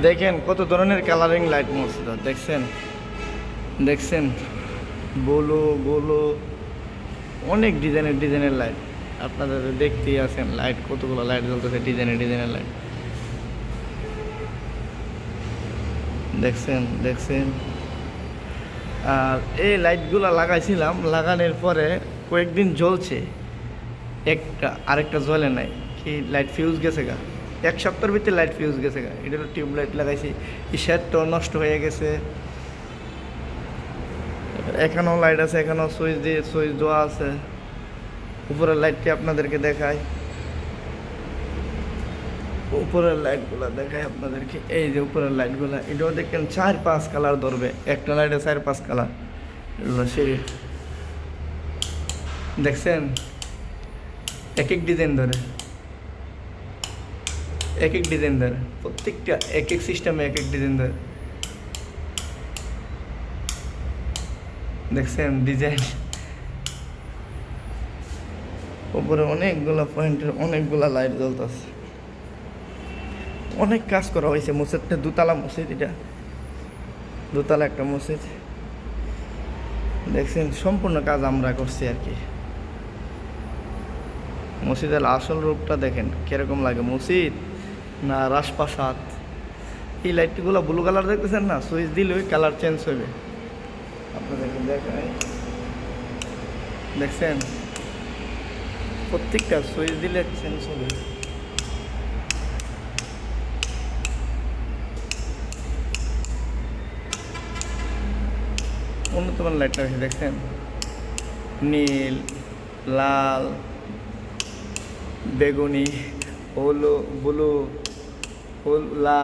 দেখেন কত ধরনের কালারিং লাইট মসজিদ দেখছেন দেখছেন বলো বলো অনেক ডিজাইনের লাইট আপনাদের দেখতেই আছেন লাইট কতগুলো লাইট জ্বলতেছে ডিজাইনের লাইট দেখছেন দেখছেন আর এই লাইটগুলো লাগাইছিলাম লাগানোর পরে কয়েকদিন জ্বলছে আরেকটা জ্বলে নাই কি লাইট ফিউজ গেছে গা এক সপ্তাহের ভিতরে লাইট ফিউজ গেছে গা এটা টিউব লাইট লাগাইছি শেডটাও নষ্ট হয়ে গেছে এখানেও লাইট আছে এখানেও সুইচ দেওয়া আছে উপরের লাইটটি আপনাদেরকে দেখাই উপরের লাইটগুলো দেখাই আপনাদেরকে এই যে উপরের লাইটগুলো এটাও দেখেন 4-5 কালার ধরবে একটা লাইটে 4-5 কালার সেই দেখছেন এক ডিজাইন ধরে এক ডিজাইন ধরে প্রত্যেকটা এক সিস্টেমে এক ডিজাইন ধরে দেখছেন ডিজাইন উপরে অনেকগুলো পয়েন্টের অনেকগুলা লাইট জ্বলতেছে অনেক কাজ করা হয়েছে মসজিদটা দুতলা মসজিদ এটা দুতলা একটা মসজিদ দেখছেন সম্পূর্ণ কাজ আমরা করছি আর কি মসজিদের আসল রূপটা দেখেন কিরকম লাগে মসজিদ না রাজপ্রাসাদ এই লাইটগুলো ব্লু কালার দেখতেছেন না সুইচ দিলে ওই কালার চেঞ্জ হবে আপনাদেরকে দেখাই দেখছেন প্রত্যেকটা সুইচ দিলে চেঞ্জ হবে উন্নত মানের লাইটটা আছে দেখছেন নীল লাল বেগুনি ব্লু লাল